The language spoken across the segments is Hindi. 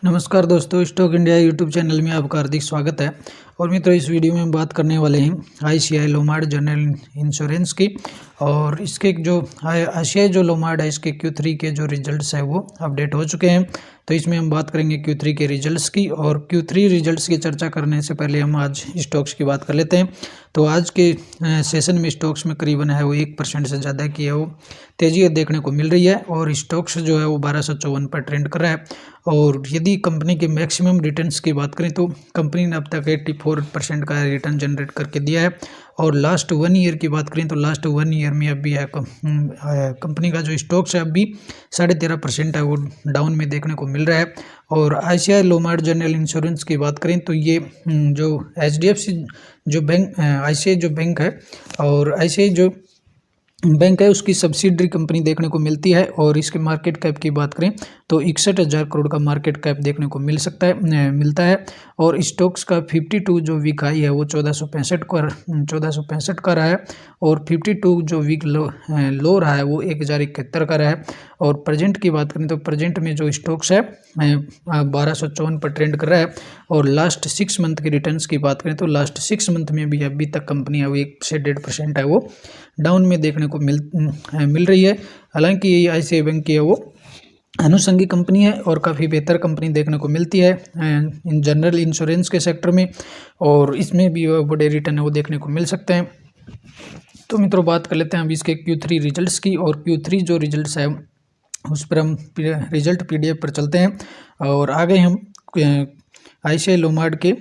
नमस्कार दोस्तों, स्टॉक इंडिया यूट्यूब चैनल में आपका हार्दिक स्वागत है। और मित्रों, इस वीडियो में हम बात करने वाले हैं आईसीआई लोम्बार्ड जनरल इंश्योरेंस की। और इसके जो आईसीआई जो लोम्बार्ड है, इसके Q3 के जो रिजल्ट्स है वो अपडेट हो चुके हैं। तो इसमें हम बात करेंगे Q3 के रिजल्ट्स की। और Q3 रिजल्ट्स की चर्चा करने से पहले हम आज स्टॉक्स की बात कर लेते हैं। तो आज के सेशन में स्टॉक्स में करीबन है वो 1% से ज़्यादा की है वो तेज़ी देखने को मिल रही है। और स्टॉक्स जो है वो 1254 पर ट्रेंड कर रहा है। और यदि कंपनी के मैक्सिमम रिटर्न्स की बात करें तो कंपनी ने अब तक 84% का रिटर्न जनरेट करके दिया है। और लास्ट 1 ईयर की बात करें तो लास्ट 1 ईयर में अभी है कंपनी का जो स्टॉक्स है अभी 13.5% है वो डाउन में देखने को मिल रहा है। और आईसीआई लोम्बार्ड जनरल इंश्योरेंस की बात करें तो ये जो एचडीएफसी जो बैंक आईसीआई जो बैंक है और आईसीआई जो बैंक है उसकी सब्सिडरी कंपनी देखने को मिलती है। और इसके मार्केट कैप की बात करें तो 61,000 करोड़ का मार्केट कैप देखने को मिलता है। और स्टॉक्स का 52 जो वीक हाई है वो 1465 का रहा है। और 52 जो वीक लो रहा है वो 1071 का रहा है। और प्रेजेंट की बात करें तो प्रेजेंट में जो स्टॉक्स है 1254 पर ट्रेंड कर रहा है। और लास्ट 6 मंथ के रिटर्न्स की बात करें तो लास्ट 6 मंथ में भी अभी तक कंपनी है वो 1 से 1.5% है वो डाउन में देखने को मिल रही है। हालांकि ये आईसीआई बैंक की है वो अनुषंगी कंपनी है और काफ़ी बेहतर कंपनी देखने को मिलती है इन जनरल इंश्योरेंस के सेक्टर में। और इसमें भी बड़े रिटर्न है वो देखने को मिल सकते हैं। तो मित्रों, बात कर लेते हैं अभी इसके Q3 रिजल्ट्स की। और Q3 जो रिजल्ट्स है उस पर हम रिजल्ट PDF पर चलते हैं। और आगे हम आईसीआई लोम्बार्ड के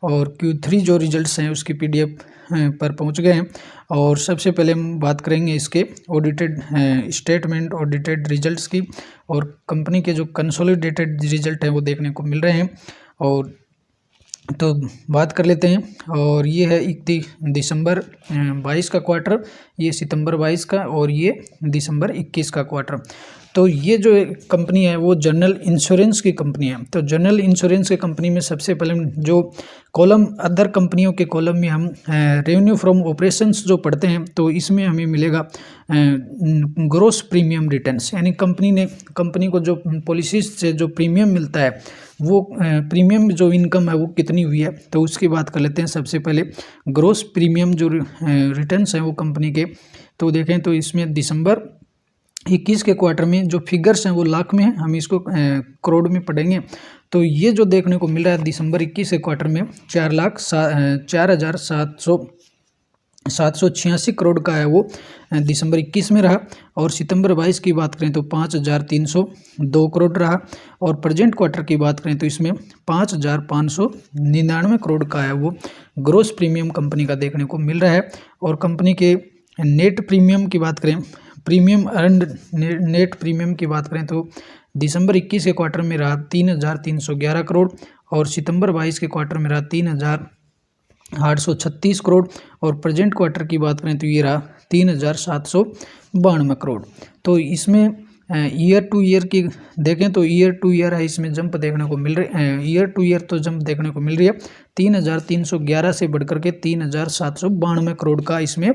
और Q3 जो रिजल्ट्स हैं उसकी PDF पर पहुंच गए हैं। और सबसे पहले हम बात करेंगे इसके ऑडिटेड स्टेटमेंट ऑडिटेड रिजल्ट्स की। और कंपनी के जो कंसोलिडेटेड रिजल्ट हैं वो देखने को मिल रहे हैं। और तो बात कर लेते हैं। और ये है 31 दिसंबर 22 का क्वार्टर, ये सितंबर 22 का और ये दिसंबर 21 का क्वार्टर। तो ये जो कंपनी है वो जनरल इंश्योरेंस की कंपनी है। तो जनरल इंश्योरेंस की कंपनी में सबसे पहले जो कॉलम अदर कंपनियों के कॉलम में हम रेवेन्यू फ्रॉम ऑपरेशंस जो पढ़ते हैं तो इसमें हमें मिलेगा ग्रोस प्रीमियम रिटर्न्स। यानी कंपनी को जो पॉलिसीज से जो प्रीमियम मिलता है वो प्रीमियम जो इनकम है वो कितनी हुई है तो उसकी बात कर लेते हैं। सबसे पहले ग्रोस प्रीमियम जो रिटर्न्स हैं वो कंपनी के, तो देखें तो इसमें दिसंबर 21 के क्वार्टर में जो फिगर्स हैं वो लाख में है, हम इसको करोड़ में पढ़ेंगे। तो ये जो देखने को मिल रहा है दिसंबर 21 के क्वार्टर में 4,0786 करोड़ का है वो दिसंबर 21 में रहा। और सितंबर 22 की बात करें तो 5,302 करोड़ रहा। और प्रेजेंट क्वार्टर की बात करें तो इसमें 5,599 करोड़ का है वो ग्रोस प्रीमियम कंपनी का देखने को मिल रहा है। और कंपनी के नेट प्रीमियम की बात करें, प्रीमियम अर्नड नेट प्रीमियम की बात करें तो दिसंबर 21 के क्वार्टर में रहा 3,311 करोड़। और सितंबर 22 के क्वार्टर में रहा 3,836 करोड़। और प्रेजेंट क्वार्टर की बात करें तो ये रहा 3,792 करोड़। तो इसमें ईयर टू ईयर की देखें तो ईयर टू ईयर है इसमें जंप देखने को मिल रही है। ईयर टू ईयर तो जंप देखने को मिल रही है 3,311 से बढ़कर के 3,792 करोड़ का इसमें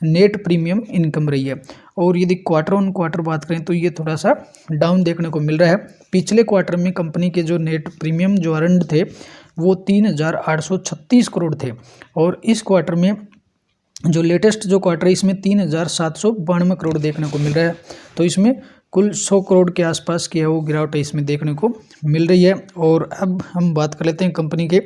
नेट प्रीमियम इनकम रही है। और यदि क्वार्टर ऑन क्वार्टर बात करें तो ये थोड़ा सा डाउन देखने को मिल रहा है। पिछले क्वार्टर में कंपनी के जो नेट प्रीमियम जो अर्न्ड थे वो 3,836 करोड़ थे। और इस क्वार्टर में जो लेटेस्ट जो क्वार्टर है इसमें 3,792 करोड़ देखने को मिल रहा है। तो इसमें कुल 100 करोड़ के आसपास की है वो गिरावट है इसमें देखने को मिल रही है। और अब हम बात कर लेते हैं कंपनी के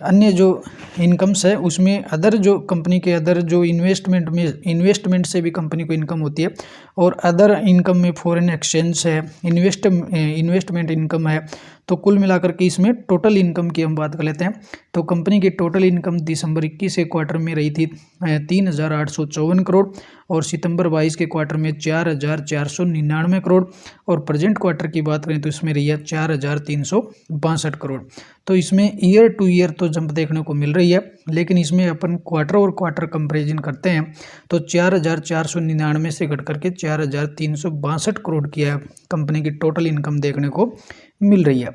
अन्य जो इनकम्स है उसमें अदर जो कंपनी के अदर जो इन्वेस्टमेंट से भी कंपनी को इनकम होती है। और अदर इनकम में फॉरेन एक्सचेंज है, इन्वेस्टमेंट इनकम है। तो कुल मिलाकर के इसमें टोटल इनकम की हम बात कर लेते हैं। तो कंपनी की टोटल इनकम दिसंबर 21 के क्वार्टर में रही थी 3,854 करोड़। और सितंबर 22 के क्वार्टर में 4,499 करोड़। और प्रेजेंट क्वार्टर की बात करें तो इसमें रही है 4,362 करोड़। तो इसमें ईयर टू ईयर तो जंप देखने को मिल रही है, लेकिन इसमें अपन क्वार्टर और क्वार्टर कंपेरिजन करते हैं तो 4,499 से घट करके 4,362 करोड़ की है कंपनी की टोटल इनकम देखने को मिल रही है।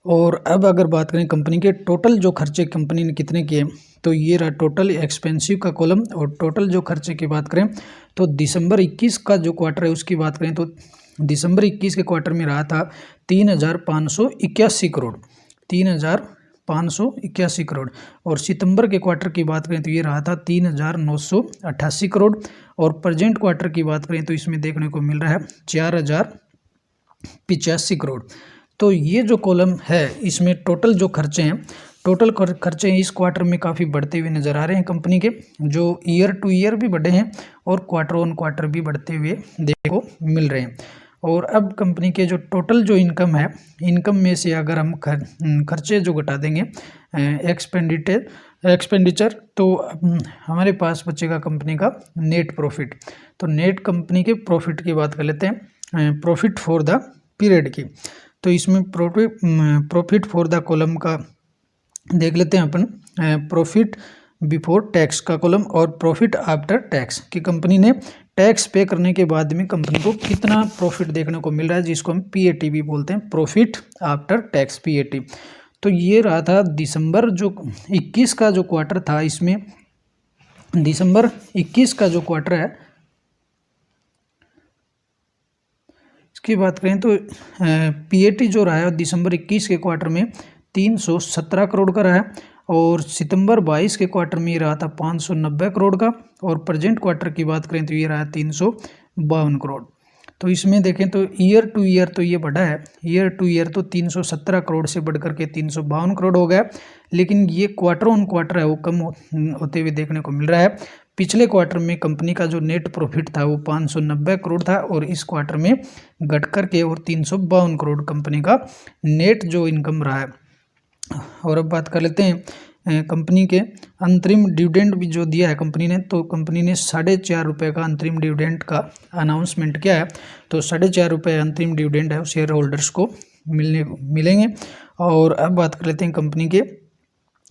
और अब अगर बात करें कंपनी के टोटल जो खर्चे कंपनी ने कितने किए तो ये रहा टोटल एक्सपेंसिव का कॉलम। और टोटल जो खर्चे की बात करें तो दिसंबर 21 का जो क्वार्टर है उसकी बात करें तो दिसंबर 21 के क्वार्टर में रहा था 3,581 करोड़, 3,581 करोड़। और सितंबर के क्वार्टर की बात करें तो ये रहा था 3,988 करोड़। और प्रेजेंट क्वार्टर की बात करें तो इसमें देखने को मिल रहा है 4,085 करोड़। तो ये जो कॉलम है इसमें टोटल जो खर्चे हैं, टोटल खर्चे इस क्वार्टर में काफ़ी बढ़ते हुए नज़र आ रहे हैं कंपनी के, जो ईयर टू ईयर भी बढ़े हैं और क्वार्टर ऑन क्वार्टर भी बढ़ते हुए देखने को मिल रहे हैं। और अब कंपनी के जो टोटल जो इनकम है, इनकम में से अगर हम खर्चे जो घटा देंगे एक्सपेंडिचर, तो हमारे पास बचेगा कंपनी का नेट प्रॉफिट। तो नेट कंपनी के प्रॉफिट की बात कर लेते हैं, प्रॉफिट फॉर द पीरियड की। तो इसमें प्रॉफिट फॉर द कॉलम का देख लेते हैं अपन, प्रॉफिट बिफोर टैक्स का कॉलम और प्रॉफिट आफ्टर टैक्स कि कंपनी ने टैक्स पे करने के बाद में कंपनी को कितना प्रॉफिट देखने को मिल रहा है, जिसको हम पीएटी भी बोलते हैं, प्रॉफिट आफ्टर टैक्स पीएटी। तो ये रहा था दिसंबर जो 21 का जो क्वार्टर था, इसमें दिसंबर 21 का जो क्वार्टर है इसकी बात करें तो पीएटी जो रहा है दिसंबर 21 के क्वार्टर में 317 करोड़ का रहा है। और सितंबर 22 के क्वार्टर में ये रहा था 590 करोड़ का। और प्रेजेंट क्वार्टर की बात करें तो ये रहा 352 करोड़। तो इसमें देखें तो ईयर टू ईयर तो ये बढ़ा है, ईयर टू ईयर तो 317 करोड़ से बढ़ करके 352 करोड़ हो गया। लेकिन ये क्वार्टर ऑन क्वार्टर है वो कम होते हुए देखने को मिल रहा है। पिछले क्वार्टर में कंपनी का जो नेट प्रॉफिट था वो 590 करोड़ था और इस क्वार्टर में घट करके और 352 करोड़ कंपनी का नेट जो इनकम रहा है। और अब बात कर लेते हैं कंपनी के अंतरिम डिविडेंड भी जो दिया है कंपनी ने, तो कंपनी ने 4.5 रुपये का अंतरिम डिविडेंड का अनाउंसमेंट किया है। तो 4.5 रुपये अंतरिम डिविडेंड है शेयर होल्डर्स को मिलेंगे। और अब बात कर लेते हैं कंपनी के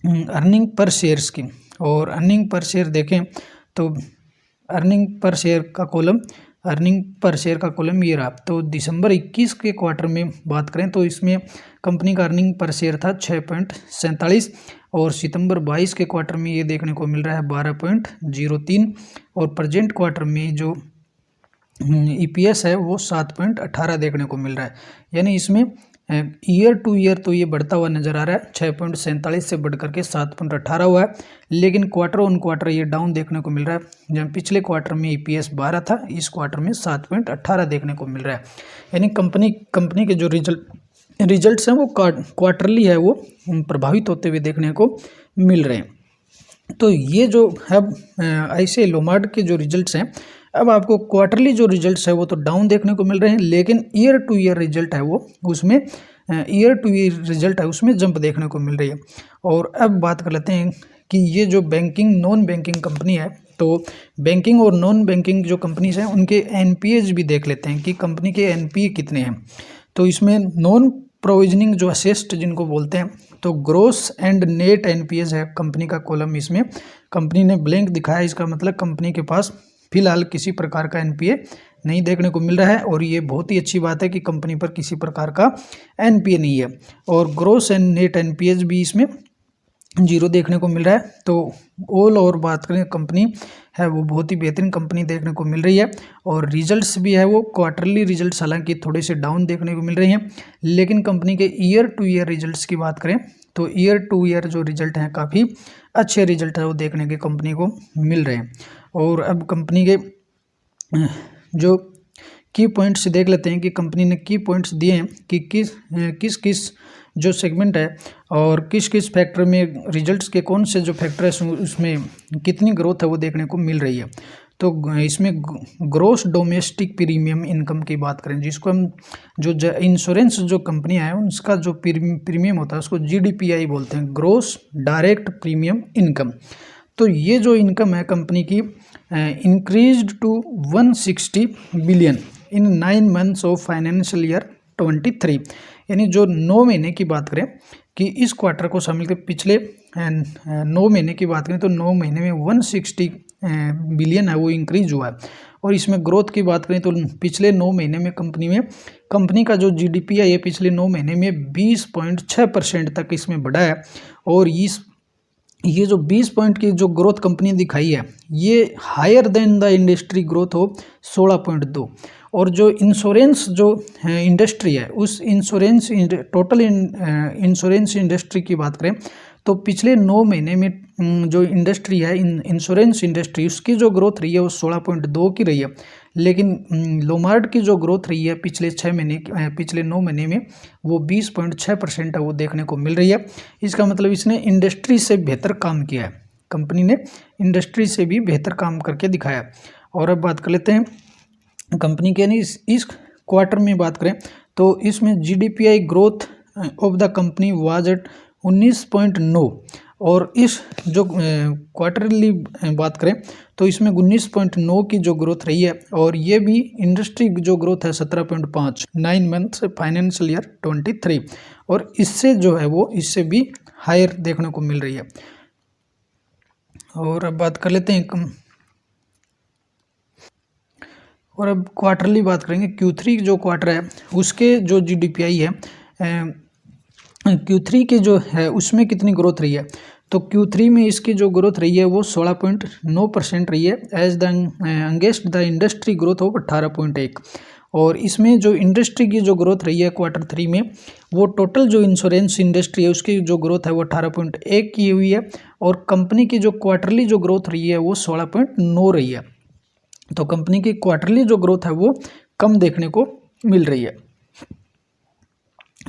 अर्निंग पर शेयर्स की। और अर्निंग पर शेयर देखें तो अर्निंग पर शेयर का कॉलम ये रहा। तो दिसंबर 21 के क्वार्टर में बात करें तो इसमें कंपनी का अर्निंग पर शेयर था 6.47 और सितंबर 22 के क्वार्टर में ये देखने को मिल रहा है 12.03 और प्रेजेंट क्वार्टर में जो ईपीएस है वो 7.18 देखने को मिल रहा है। यानी इसमें ईयर टू ईयर तो ये बढ़ता हुआ नज़र आ रहा है, 6.47 से बढ़ करके 7.18 हुआ है। लेकिन क्वार्टर ऑन क्वार्टर ये डाउन देखने को मिल रहा है। जब पिछले क्वार्टर में ईपीएस 12 था, इस क्वार्टर में 7.18 देखने को मिल रहा है। यानी कंपनी के जो रिजल्ट्स हैं वो क्वार्टरली है वो प्रभावित होते हुए देखने को मिल रहे हैं। तो ये जो है ऐसे लोमार्ड के जो रिजल्ट्स हैं, अब आपको क्वार्टरली जो रिजल्ट्स है वो तो डाउन देखने को मिल रहे हैं, लेकिन ईयर टू ईयर रिजल्ट है वो उसमें जंप देखने को मिल रही है। और अब बात कर लेते हैं कि ये जो बैंकिंग नॉन बैंकिंग कंपनी है, तो बैंकिंग और नॉन बैंकिंग जो कंपनीज हैं उनके एनपीएज भी देख लेते हैं कि कंपनी के एनपीए कितने हैं। तो इसमें नॉन प्रोविजनिंग जो असेस्ट जिनको बोलते हैं, तो ग्रोस एंड नेट एनपीएज है कंपनी का कॉलम। इसमें कंपनी ने ब्लैंक दिखाया, इसका मतलब कंपनी के पास फिलहाल किसी प्रकार का एनपीए नहीं देखने को मिल रहा है। और ये बहुत ही अच्छी बात है कि कंपनी पर किसी प्रकार का एनपीए नहीं है। और ग्रोस एंड नेट एनपीएज भी इसमें 0 देखने को मिल रहा है। तो ऑल और बात करें कंपनी है वो बहुत ही बेहतरीन कंपनी देखने को मिल रही है। और रिजल्ट्स भी है वो क्वार्टरली रिजल्ट्स हालांकि थोड़े से डाउन देखने को मिल रहे हैं, लेकिन कंपनी के ईयर टू ईयर रिजल्ट्स की बात करें तो ईयर टू ईयर जो रिजल्ट हैं काफ़ी अच्छे रिजल्ट है वो देखने के कंपनी को मिल रहे हैं। और अब कंपनी के जो की पॉइंट्स देख लेते हैं कि कंपनी ने की पॉइंट्स दिए हैं कि किस किस जो सेगमेंट है और किस किस फैक्टर में रिजल्ट्स के कौन से जो फैक्टर है उसमें कितनी ग्रोथ है वो देखने को मिल रही है। तो इसमें ग्रोस डोमेस्टिक प्रीमियम इनकम की बात करें, जिसको हम जो इंश्योरेंस जो कंपनियां हैं उसका जो प्रीमियम होता है उसको जीडीपीआई बोलते हैं, ग्रोस डायरेक्ट प्रीमियम इनकम। तो ये जो इनकम है कंपनी की increased to 160 billion in 9 months of financial year 23। यानी जो 9 महीने की बात करें कि इस क्वार्टर को शामिल कर पिछले 9 महीने की बात करें तो 9 महीने में 160 बिलियन है वो इंक्रीज हुआ है। और इसमें ग्रोथ की बात करें तो पिछले 9 महीने में कंपनी का जो जीडीपी है ये पिछले 9 महीने में 20.6% तक इसमें बढ़ा है। और इस ये जो 20 पॉइंट की जो ग्रोथ कंपनी दिखाई है, ये higher than the industry growth हो 16.2। और जो इंश्योरेंस जो इंडस्ट्री है, उस इंश्योरेंस टोटल इंश्योरेंस इंडस्ट्री की बात करें तो पिछले 9 महीने में जो इंडस्ट्री है इंश्योरेंस इंडस्ट्री, उसकी जो ग्रोथ रही है वो 16.2 की रही है। लेकिन लोमार्ड की जो ग्रोथ रही है पिछले 9 महीने में वो 20.6% है, वो देखने को मिल रही है। इसका मतलब इसने इंडस्ट्री से बेहतर काम किया है, कंपनी ने इंडस्ट्री से भी बेहतर काम करके दिखाया। और अब बात कर लेते हैं कंपनी के इस क्वार्टर में बात करें तो इसमें GDPI growth of the company was at 19.9। और इस जो क्वार्टरली बात करें तो इसमें 19.9 की जो ग्रोथ रही है, और ये भी इंडस्ट्री जो ग्रोथ है 17.5 9 मंथ्स फाइनेंशियल ईयर 23, और इससे जो है वो इससे भी हायर देखने को मिल रही है। और अब बात कर लेते हैं और अब क्वार्टरली बात करेंगे। Q3 जो क्वार्टर है उसके जो GDPI है Q3 के जो है उसमें कितनी ग्रोथ रही है, तो Q3 में इसकी जो ग्रोथ रही है वो 16.9% रही है as the against the industry growth of 18.1। और इसमें जो इंडस्ट्री की जो ग्रोथ रही है Q3 में, वो टोटल जो इंश्योरेंस इंडस्ट्री है उसकी जो ग्रोथ है वो 18.1 की हुई है, और कंपनी की जो क्वार्टरली जो ग्रोथ रही है वो 16.9 रही है। तो कंपनी की क्वार्टरली जो ग्रोथ है वो कम देखने को मिल रही है।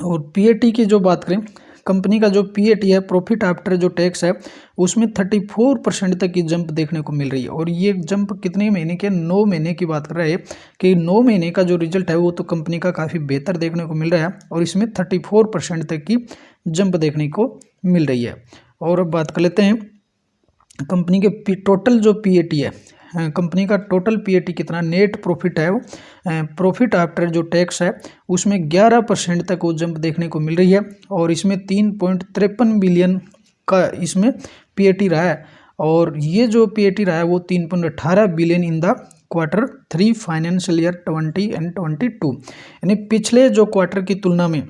और PAT की जो बात करें, कंपनी का जो PAT है प्रॉफिट आफ्टर जो टैक्स है उसमें 34% तक की जंप देखने को मिल रही है। और ये जंप कितने महीने के, 9 महीने की बात कर रहे हैं कि 9 महीने का जो रिजल्ट है वो तो कंपनी का काफ़ी बेहतर देखने को मिल रहा है, और इसमें 34% तक की जंप देखने को मिल रही है। और अब बात कर लेते हैं कंपनी के टोटल जो PAT है, कंपनी का टोटल PAT कितना नेट प्रॉफिट है, वो प्रॉफिट आफ्टर जो टैक्स है उसमें 11% तक वो जंप देखने को मिल रही है, और इसमें 3.53 बिलियन का इसमें PAT रहा है। और ये जो PAT रहा है वो 3.18 billion in the Q3 financial year 20 and 22। यानी पिछले जो क्वार्टर की तुलना में,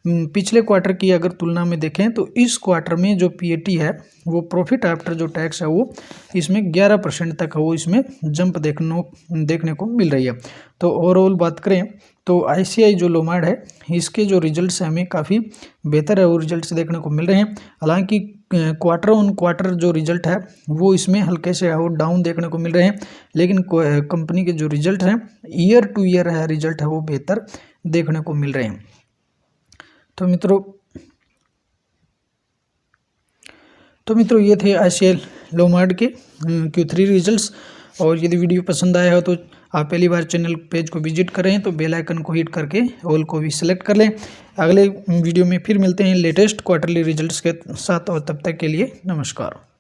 पिछले क्वार्टर की अगर तुलना में देखें तो इस क्वार्टर में जो PAT है वो प्रॉफिट आफ्टर जो टैक्स है वो इसमें 11% तक है वो इसमें जंप देखने को मिल रही है। तो ओवरऑल बात करें तो ICI जो लोमार्ड है इसके जो रिजल्ट्स हैं हमें काफ़ी बेहतर है वो रिजल्ट्स देखने को मिल रहे हैं। हालांकि क्वार्टर ऑन क्वार्टर जो रिजल्ट है वो इसमें हल्के से वो डाउन देखने को मिल रहे हैं, लेकिन कंपनी के जो रिजल्ट हैं ईयर टू ईयर है रिजल्ट है वो बेहतर देखने को मिल रहे हैं। तो मित्रों ये थे ICI लोमार्ड के Q3 रिजल्ट्स। और यदि वीडियो पसंद आया हो तो आप पहली बार चैनल पेज को विजिट करें तो बेल आइकन को हिट करके ऑल को भी सिलेक्ट कर लें। अगले वीडियो में फिर मिलते हैं लेटेस्ट क्वार्टरली रिजल्ट्स के साथ, और तब तक के लिए नमस्कार।